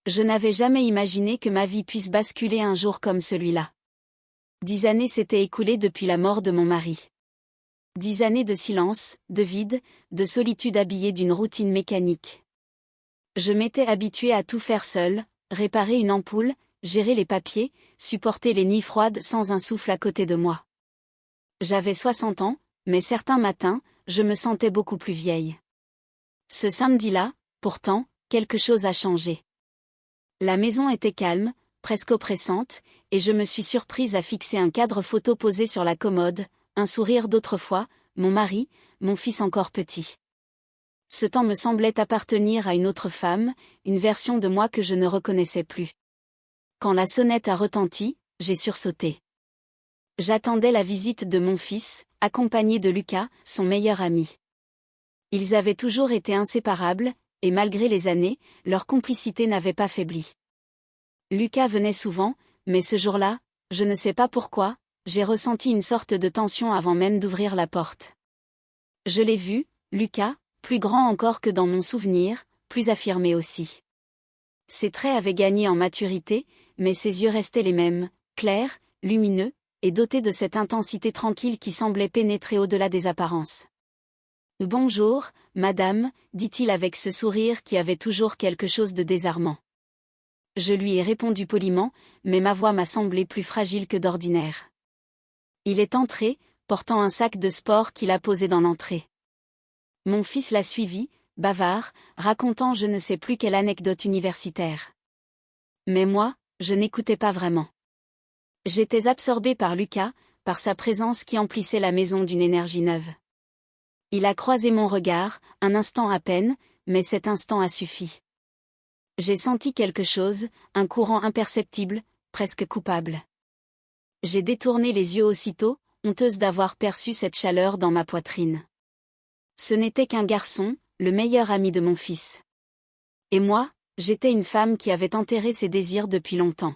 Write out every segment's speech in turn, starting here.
Je n'avais jamais imaginé que ma vie puisse basculer un jour comme celui-là. 10 années s'étaient écoulées depuis la mort de mon mari. 10 années de silence, de vide, de solitude habillée d'une routine mécanique. Je m'étais habituée à tout faire seule, réparer une ampoule, gérer les papiers, supporter les nuits froides sans un souffle à côté de moi. J'avais 60 ans, mais certains matins, je me sentais beaucoup plus vieille. Ce samedi-là, pourtant, quelque chose a changé. La maison était calme, presque oppressante, et je me suis surprise à fixer un cadre photo posé sur la commode, un sourire d'autrefois, mon mari, mon fils encore petit. Ce temps me semblait appartenir à une autre femme, une version de moi que je ne reconnaissais plus. Quand la sonnette a retenti, j'ai sursauté. J'attendais la visite de mon fils, accompagné de Lucas, son meilleur ami. Ils avaient toujours été inséparables, et malgré les années, leur complicité n'avait pas faibli. Lucas venait souvent, mais ce jour-là, je ne sais pas pourquoi, j'ai ressenti une sorte de tension avant même d'ouvrir la porte. Je l'ai vu, Lucas, plus grand encore que dans mon souvenir, plus affirmé aussi. Ses traits avaient gagné en maturité, mais ses yeux restaient les mêmes, clairs, lumineux, et dotés de cette intensité tranquille qui semblait pénétrer au-delà des apparences. « Bonjour, madame », dit-il avec ce sourire qui avait toujours quelque chose de désarmant. Je lui ai répondu poliment, mais ma voix m'a semblé plus fragile que d'ordinaire. Il est entré, portant un sac de sport qu'il a posé dans l'entrée. Mon fils l'a suivi, bavard, racontant je ne sais plus quelle anecdote universitaire. Mais moi, je n'écoutais pas vraiment. J'étais absorbée par Lucas, par sa présence qui emplissait la maison d'une énergie neuve. Il a croisé mon regard, un instant à peine, mais cet instant a suffi. J'ai senti quelque chose, un courant imperceptible, presque coupable. J'ai détourné les yeux aussitôt, honteuse d'avoir perçu cette chaleur dans ma poitrine. Ce n'était qu'un garçon, le meilleur ami de mon fils. Et moi, j'étais une femme qui avait enterré ses désirs depuis longtemps.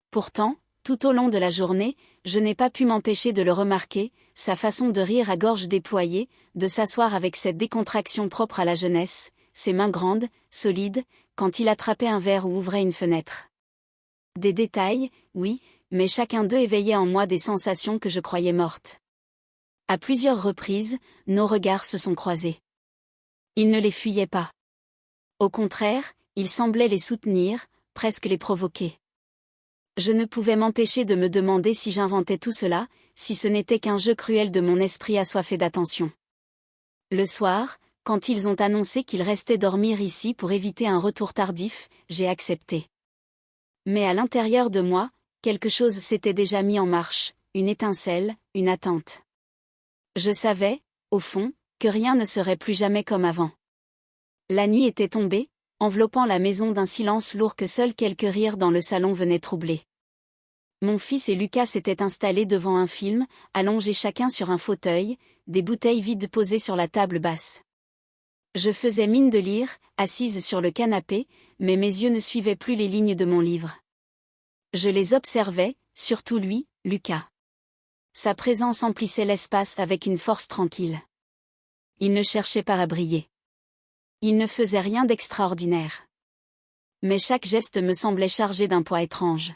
Pourtant, tout au long de la journée, je n'ai pas pu m'empêcher de le remarquer, sa façon de rire à gorge déployée, de s'asseoir avec cette décontraction propre à la jeunesse, ses mains grandes, solides, quand il attrapait un verre ou ouvrait une fenêtre. Des détails, oui, mais chacun d'eux éveillait en moi des sensations que je croyais mortes. À plusieurs reprises, nos regards se sont croisés. Il ne les fuyait pas. Au contraire, il semblait les soutenir, presque les provoquer. Je ne pouvais m'empêcher de me demander si j'inventais tout cela, si ce n'était qu'un jeu cruel de mon esprit assoiffé d'attention. Le soir, quand ils ont annoncé qu'ils restaient dormir ici pour éviter un retour tardif, j'ai accepté. Mais à l'intérieur de moi, quelque chose s'était déjà mis en marche, une étincelle, une attente. Je savais, au fond, que rien ne serait plus jamais comme avant. La nuit était tombée, enveloppant la maison d'un silence lourd que seuls quelques rires dans le salon venaient troubler. Mon fils et Lucas s'étaient installés devant un film, allongés chacun sur un fauteuil, des bouteilles vides posées sur la table basse. Je faisais mine de lire, assise sur le canapé, mais mes yeux ne suivaient plus les lignes de mon livre. Je les observais, surtout lui, Lucas. Sa présence emplissait l'espace avec une force tranquille. Il ne cherchait pas à briller. Il ne faisait rien d'extraordinaire. Mais chaque geste me semblait chargé d'un poids étrange.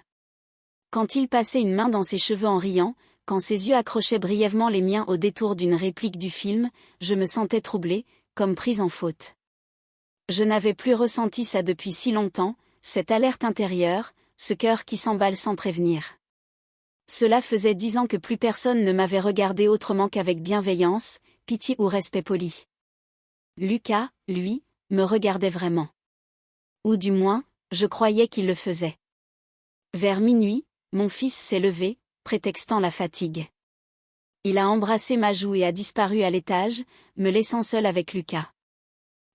Quand il passait une main dans ses cheveux en riant, quand ses yeux accrochaient brièvement les miens au détour d'une réplique du film, je me sentais troublée, comme prise en faute. Je n'avais plus ressenti ça depuis si longtemps, cette alerte intérieure, ce cœur qui s'emballe sans prévenir. Cela faisait 10 ans que plus personne ne m'avait regardé autrement qu'avec bienveillance, pitié ou respect poli. Lucas, lui, me regardait vraiment. Ou du moins, je croyais qu'il le faisait. Vers minuit, mon fils s'est levé, prétextant la fatigue. Il a embrassé ma joue et a disparu à l'étage, me laissant seule avec Lucas.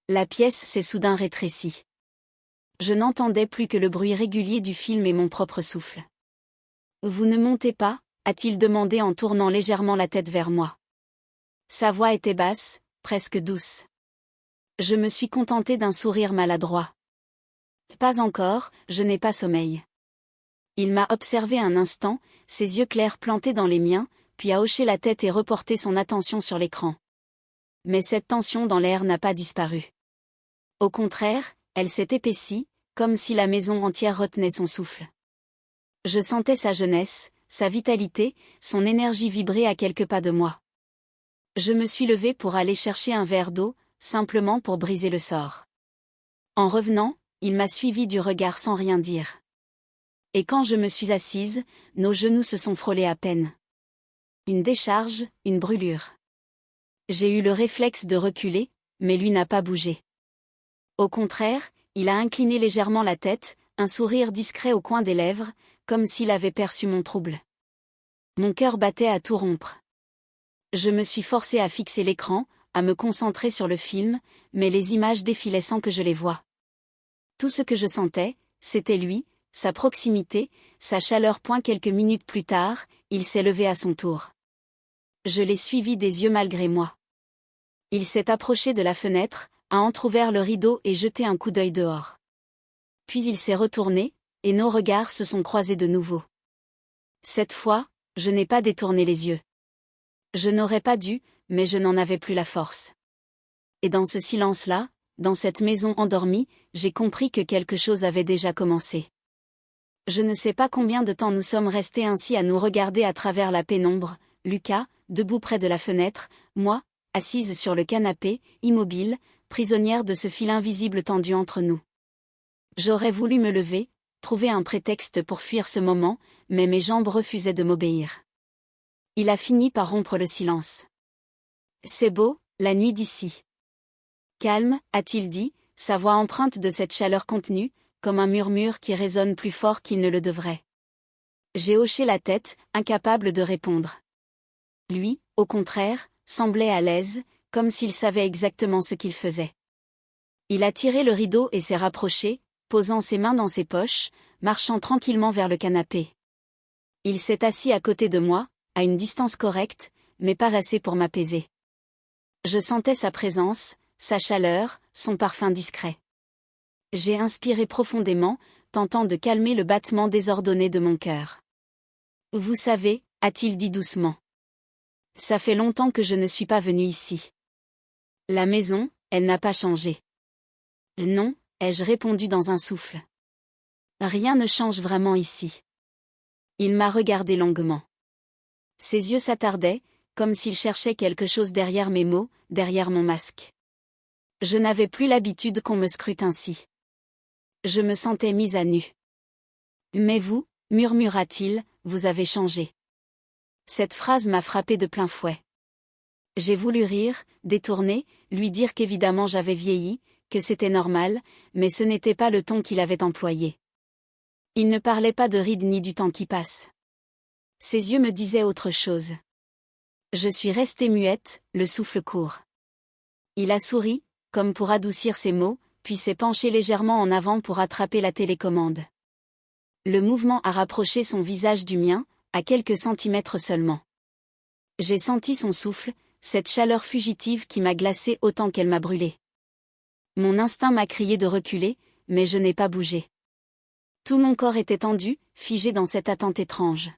La pièce s'est soudain rétrécie. Je n'entendais plus que le bruit régulier du film et mon propre souffle. « Vous ne montez pas ?» a-t-il demandé en tournant légèrement la tête vers moi. Sa voix était basse, presque douce. Je me suis contentée d'un sourire maladroit. « Pas encore, je n'ai pas sommeil. » Il m'a observé un instant, ses yeux clairs plantés dans les miens, puis a hoché la tête et reporté son attention sur l'écran. Mais cette tension dans l'air n'a pas disparu. Au contraire, elle s'est épaissie, comme si la maison entière retenait son souffle. Je sentais sa jeunesse, sa vitalité, son énergie vibrer à quelques pas de moi. Je me suis levée pour aller chercher un verre d'eau, simplement pour briser le sort. En revenant, il m'a suivi du regard sans rien dire. Et quand je me suis assise, nos genoux se sont frôlés à peine. Une décharge, une brûlure. J'ai eu le réflexe de reculer, mais lui n'a pas bougé. Au contraire, il a incliné légèrement la tête, un sourire discret au coin des lèvres, comme s'il avait perçu mon trouble. Mon cœur battait à tout rompre. Je me suis forcée à fixer l'écran, à me concentrer sur le film, mais les images défilaient sans que je les voie. Tout ce que je sentais, c'était lui, sa proximité, sa chaleur. Quelques minutes plus tard, il s'est levé à son tour. Je l'ai suivi des yeux malgré moi. Il s'est approché de la fenêtre, a entrouvert le rideau et jeté un coup d'œil dehors. Puis il s'est retourné, et nos regards se sont croisés de nouveau. Cette fois, je n'ai pas détourné les yeux. Je n'aurais pas dû, mais je n'en avais plus la force. Et dans ce silence-là, dans cette maison endormie, j'ai compris que quelque chose avait déjà commencé. Je ne sais pas combien de temps nous sommes restés ainsi à nous regarder à travers la pénombre, Lucas, debout près de la fenêtre, moi, assise sur le canapé, immobile, prisonnière de ce fil invisible tendu entre nous. J'aurais voulu me lever, trouver un prétexte pour fuir ce moment, mais mes jambes refusaient de m'obéir. Il a fini par rompre le silence. « C'est beau, la nuit d'ici. » « Calme, a-t-il dit, sa voix empreinte de cette chaleur contenue, comme un murmure qui résonne plus fort qu'il ne le devrait. J'ai hoché la tête, incapable de répondre. Lui, au contraire, semblait à l'aise, comme s'il savait exactement ce qu'il faisait. Il a tiré le rideau et s'est rapproché, posant ses mains dans ses poches, marchant tranquillement vers le canapé. Il s'est assis à côté de moi, à une distance correcte, mais pas assez pour m'apaiser. Je sentais sa présence, sa chaleur, son parfum discret. J'ai inspiré profondément, tentant de calmer le battement désordonné de mon cœur. « Vous savez, a-t-il dit doucement. Ça fait longtemps que je ne suis pas venu ici. La maison, elle n'a pas changé. Non, ai-je répondu dans un souffle. Rien ne change vraiment ici. Il m'a regardé longuement. Ses yeux s'attardaient, comme s'il cherchait quelque chose derrière mes mots, derrière mon masque. Je n'avais plus l'habitude qu'on me scrute ainsi. Je me sentais mise à nu. Mais vous, murmura-t-il, vous avez changé. Cette phrase m'a frappé de plein fouet. J'ai voulu rire, détourner, lui dire qu'évidemment j'avais vieilli, que c'était normal, mais ce n'était pas le ton qu'il avait employé. Il ne parlait pas de rides ni du temps qui passe. Ses yeux me disaient autre chose. Je suis restée muette, le souffle court. Il a souri, comme pour adoucir ses mots, puis s'est penché légèrement en avant pour attraper la télécommande. Le mouvement a rapproché son visage du mien, à quelques centimètres seulement. J'ai senti son souffle, cette chaleur fugitive qui m'a glacée autant qu'elle m'a brûlée. Mon instinct m'a crié de reculer, mais je n'ai pas bougé. Tout mon corps était tendu, figé dans cette attente étrange.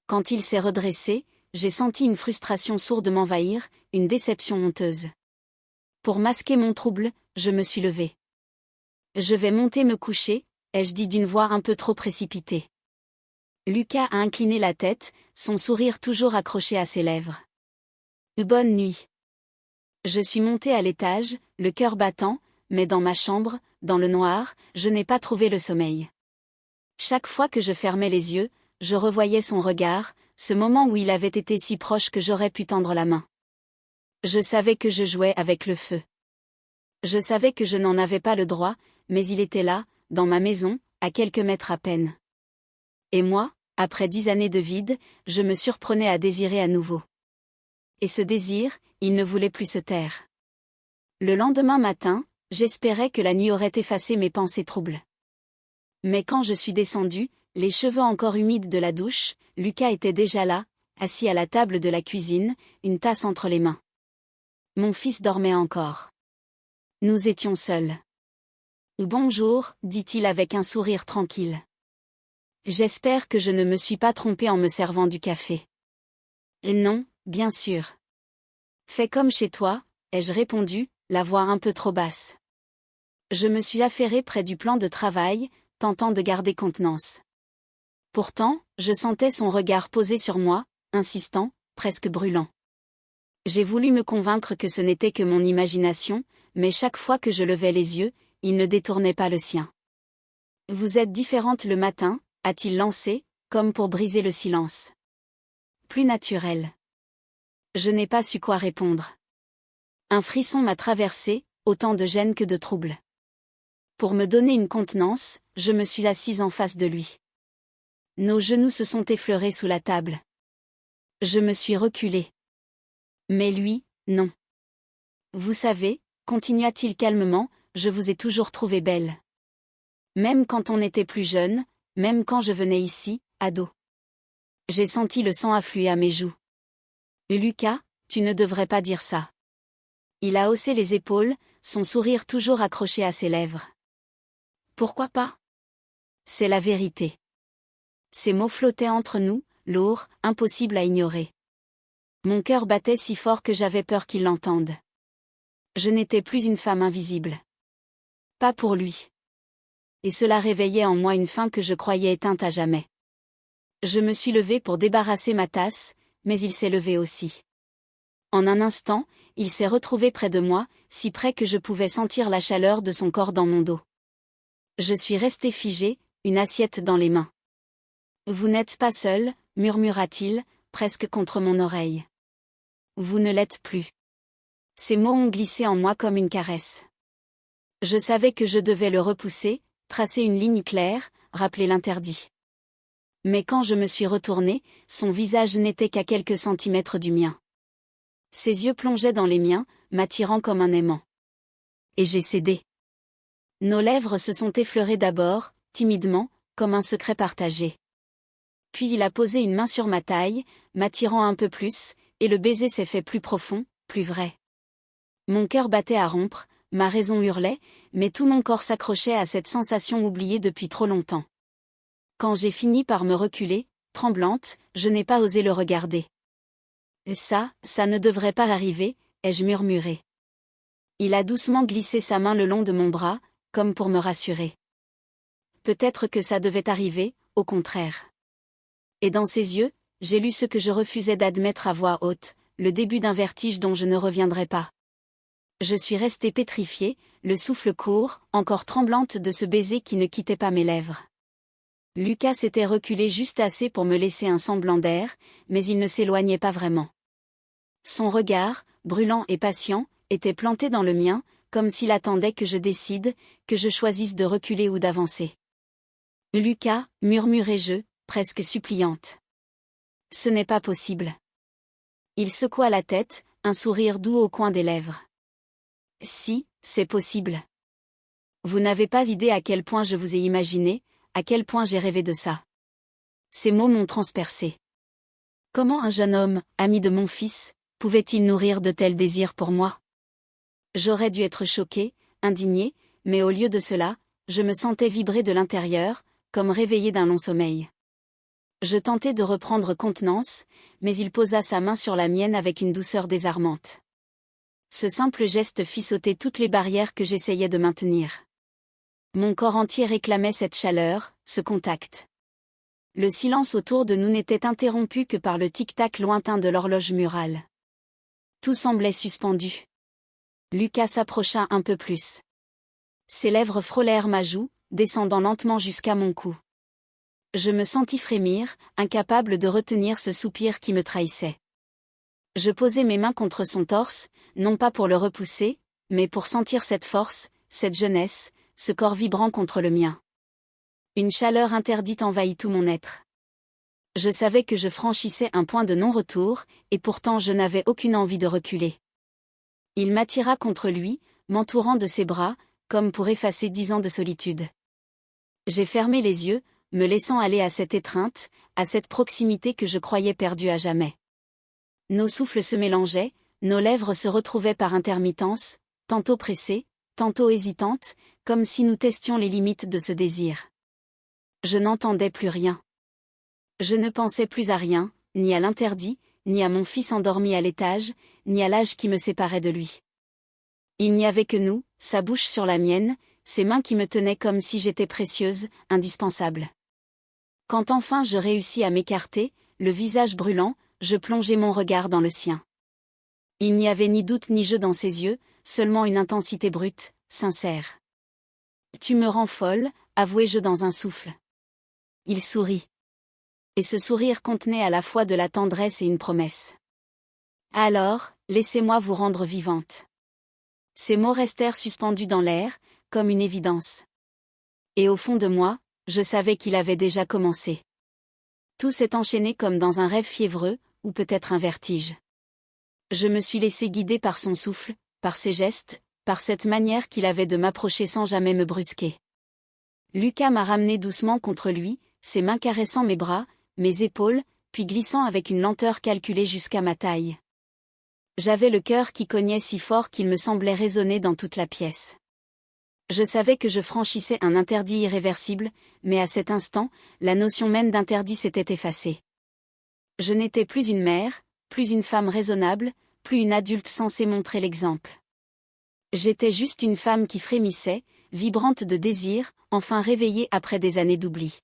Quand il s'est redressé, j'ai senti une frustration sourde m'envahir, une déception honteuse. Pour masquer mon trouble, je me suis levée. Je vais monter me coucher, ai-je dit d'une voix un peu trop précipitée. Lucas a incliné la tête, son sourire toujours accroché à ses lèvres. Bonne nuit. Je suis montée à l'étage, le cœur battant, mais dans ma chambre, dans le noir, je n'ai pas trouvé le sommeil. Chaque fois que je fermais les yeux, je revoyais son regard, ce moment où il avait été si proche que j'aurais pu tendre la main. Je savais que je jouais avec le feu. Je savais que je n'en avais pas le droit, mais il était là, dans ma maison, à quelques mètres à peine. Et moi, après 10 années de vide, je me surprenais à désirer à nouveau. Et ce désir, il ne voulait plus se taire. Le lendemain matin, j'espérais que la nuit aurait effacé mes pensées troubles. Mais quand je suis descendue, les cheveux encore humides de la douche, Lucas était déjà là, assis à la table de la cuisine, une tasse entre les mains. Mon fils dormait encore. Nous étions seuls. « Bonjour, dit-il avec un sourire tranquille. J'espère que je ne me suis pas trompée en me servant du café. Non, bien sûr. Fais comme chez toi, ai-je répondu, la voix un peu trop basse. Je me suis affairée près du plan de travail, tentant de garder contenance. Pourtant, je sentais son regard posé sur moi, insistant, presque brûlant. J'ai voulu me convaincre que ce n'était que mon imagination, mais chaque fois que je levais les yeux, il ne détournait pas le sien. « Vous êtes différente le matin », a-t-il lancé, comme pour briser le silence. Plus naturel. Je n'ai pas su quoi répondre. Un frisson m'a traversé, autant de gêne que de trouble. Pour me donner une contenance, je me suis assise en face de lui. Nos genoux se sont effleurés sous la table. Je me suis reculée. Mais lui, non. Vous savez, continua-t-il calmement, je vous ai toujours trouvée belle. Même quand on était plus jeune, même quand je venais ici, ado. J'ai senti le sang affluer à mes joues. Lucas, tu ne devrais pas dire ça. Il a haussé les épaules, son sourire toujours accroché à ses lèvres. Pourquoi pas? C'est la vérité. Ces mots flottaient entre nous, lourds, impossibles à ignorer. Mon cœur battait si fort que j'avais peur qu'il l'entende. Je n'étais plus une femme invisible. Pas pour lui. Et cela réveillait en moi une faim que je croyais éteinte à jamais. Je me suis levée pour débarrasser ma tasse, mais il s'est levé aussi. En un instant, il s'est retrouvé près de moi, si près que je pouvais sentir la chaleur de son corps dans mon dos. Je suis restée figée, une assiette dans les mains. « Vous n'êtes pas seul », murmura-t-il, presque contre mon oreille. « Vous ne l'êtes plus. » Ces mots ont glissé en moi comme une caresse. Je savais que je devais le repousser, tracer une ligne claire, rappeler l'interdit. Mais quand je me suis retournée, son visage n'était qu'à quelques centimètres du mien. Ses yeux plongeaient dans les miens, m'attirant comme un aimant. Et j'ai cédé. Nos lèvres se sont effleurées d'abord, timidement, comme un secret partagé. Puis il a posé une main sur ma taille, m'attirant un peu plus, et le baiser s'est fait plus profond, plus vrai. Mon cœur battait à rompre, ma raison hurlait, mais tout mon corps s'accrochait à cette sensation oubliée depuis trop longtemps. Quand j'ai fini par me reculer, tremblante, je n'ai pas osé le regarder. « Ça ne devrait pas arriver », ai-je murmuré. Il a doucement glissé sa main le long de mon bras, comme pour me rassurer. Peut-être que ça devait arriver, au contraire. Et dans ses yeux, j'ai lu ce que je refusais d'admettre à voix haute, le début d'un vertige dont je ne reviendrai pas. Je suis restée pétrifiée, le souffle court, encore tremblante de ce baiser qui ne quittait pas mes lèvres. Lucas s'était reculé juste assez pour me laisser un semblant d'air, mais il ne s'éloignait pas vraiment. Son regard, brûlant et patient, était planté dans le mien, comme s'il attendait que je décide, que je choisisse de reculer ou d'avancer. « Lucas », murmurai-je, presque suppliante. « Ce n'est pas possible. » Il secoua la tête, un sourire doux au coin des lèvres. « Si, c'est possible. Vous n'avez pas idée à quel point je vous ai imaginé, à quel point j'ai rêvé de ça. » Ces mots m'ont transpercé. Comment un jeune homme, ami de mon fils, pouvait-il nourrir de tels désirs pour moi? J'aurais dû être choquée, indignée, mais au lieu de cela, je me sentais vibrer de l'intérieur, comme réveillée d'un long sommeil. Je tentai de reprendre contenance, mais il posa sa main sur la mienne avec une douceur désarmante. Ce simple geste fit sauter toutes les barrières que j'essayais de maintenir. Mon corps entier réclamait cette chaleur, ce contact. Le silence autour de nous n'était interrompu que par le tic-tac lointain de l'horloge murale. Tout semblait suspendu. Lucas s'approcha un peu plus. Ses lèvres frôlèrent ma joue, descendant lentement jusqu'à mon cou. Je me sentis frémir, incapable de retenir ce soupir qui me trahissait. Je posai mes mains contre son torse, non pas pour le repousser, mais pour sentir cette force, cette jeunesse, ce corps vibrant contre le mien. Une chaleur interdite envahit tout mon être. Je savais que je franchissais un point de non-retour, et pourtant je n'avais aucune envie de reculer. Il m'attira contre lui, m'entourant de ses bras, comme pour effacer 10 ans de solitude. J'ai fermé les yeux, me laissant aller à cette étreinte, à cette proximité que je croyais perdue à jamais. Nos souffles se mélangeaient, nos lèvres se retrouvaient par intermittence, tantôt pressées, tantôt hésitantes, comme si nous testions les limites de ce désir. Je n'entendais plus rien. Je ne pensais plus à rien, ni à l'interdit, ni à mon fils endormi à l'étage, ni à l'âge qui me séparait de lui. Il n'y avait que nous, sa bouche sur la mienne, ses mains qui me tenaient comme si j'étais précieuse, indispensable. Quand enfin je réussis à m'écarter, le visage brûlant, je plongeai mon regard dans le sien. Il n'y avait ni doute ni jeu dans ses yeux, seulement une intensité brute, sincère. « Tu me rends folle », avouai-je dans un souffle. Il sourit. Et ce sourire contenait à la fois de la tendresse et une promesse. « Alors, laissez-moi vous rendre vivante. » Ces mots restèrent suspendus dans l'air, comme une évidence. Et au fond de moi, je savais qu'il avait déjà commencé. Tout s'est enchaîné comme dans un rêve fiévreux, ou peut-être un vertige. Je me suis laissé guider par son souffle, par ses gestes, par cette manière qu'il avait de m'approcher sans jamais me brusquer. Lucas m'a ramené doucement contre lui, ses mains caressant mes bras, mes épaules, puis glissant avec une lenteur calculée jusqu'à ma taille. J'avais le cœur qui cognait si fort qu'il me semblait résonner dans toute la pièce. Je savais que je franchissais un interdit irréversible, mais à cet instant, la notion même d'interdit s'était effacée. Je n'étais plus une mère, plus une femme raisonnable, plus une adulte censée montrer l'exemple. J'étais juste une femme qui frémissait, vibrante de désir, enfin réveillée après des années d'oubli.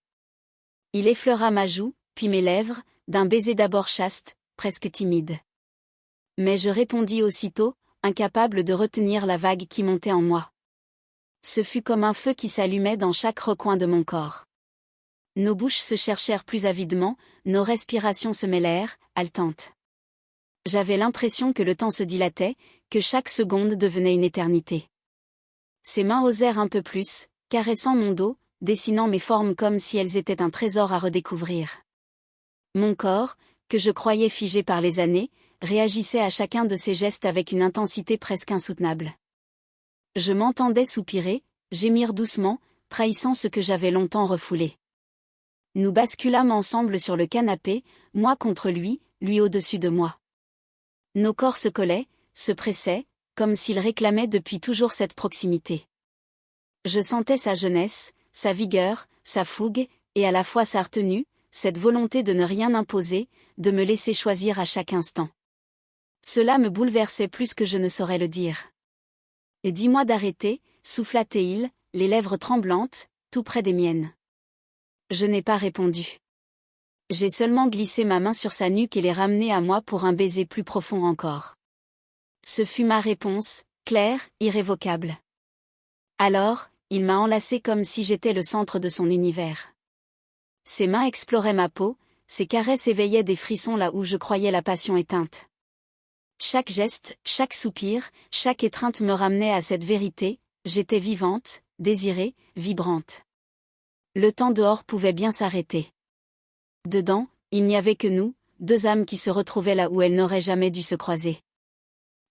Il effleura ma joue, puis mes lèvres, d'un baiser d'abord chaste, presque timide. Mais je répondis aussitôt, incapable de retenir la vague qui montait en moi. Ce fut comme un feu qui s'allumait dans chaque recoin de mon corps. Nos bouches se cherchèrent plus avidement, nos respirations se mêlèrent, haletantes. J'avais l'impression que le temps se dilatait, que chaque seconde devenait une éternité. Ses mains osèrent un peu plus, caressant mon dos, dessinant mes formes comme si elles étaient un trésor à redécouvrir. Mon corps, que je croyais figé par les années, réagissait à chacun de ces gestes avec une intensité presque insoutenable. Je m'entendais soupirer, gémir doucement, trahissant ce que j'avais longtemps refoulé. Nous basculâmes ensemble sur le canapé, moi contre lui, lui au-dessus de moi. Nos corps se collaient, se pressaient, comme s'ils réclamaient depuis toujours cette proximité. Je sentais sa jeunesse, sa vigueur, sa fougue, et à la fois sa retenue, cette volonté de ne rien imposer, de me laisser choisir à chaque instant. Cela me bouleversait plus que je ne saurais le dire. « Et dis-moi d'arrêter », souffla-t-il, les lèvres tremblantes, tout près des miennes. Je n'ai pas répondu. J'ai seulement glissé ma main sur sa nuque et l'ai ramenée à moi pour un baiser plus profond encore. Ce fut ma réponse, claire, irrévocable. Alors, il m'a enlacée comme si j'étais le centre de son univers. Ses mains exploraient ma peau, ses caresses éveillaient des frissons là où je croyais la passion éteinte. Chaque geste, chaque soupir, chaque étreinte me ramenait à cette vérité, j'étais vivante, désirée, vibrante. Le temps dehors pouvait bien s'arrêter. Dedans, il n'y avait que nous, deux âmes qui se retrouvaient là où elles n'auraient jamais dû se croiser.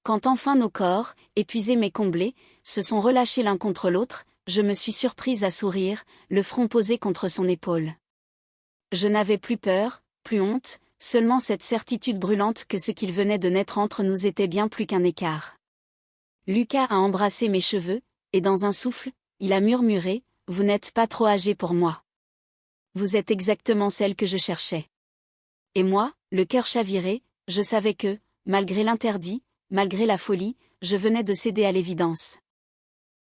Quand enfin nos corps, épuisés mais comblés, se sont relâchés l'un contre l'autre, je me suis surprise à sourire, le front posé contre son épaule. Je n'avais plus peur, plus honte, seulement cette certitude brûlante que ce qu'il venait de naître entre nous était bien plus qu'un écart. Lucas a embrassé mes cheveux, et dans un souffle, il a murmuré, « Vous n'êtes pas trop âgée pour moi. Vous êtes exactement celle que je cherchais. » Et moi, le cœur chaviré, je savais que, malgré l'interdit, malgré la folie, je venais de céder à l'évidence.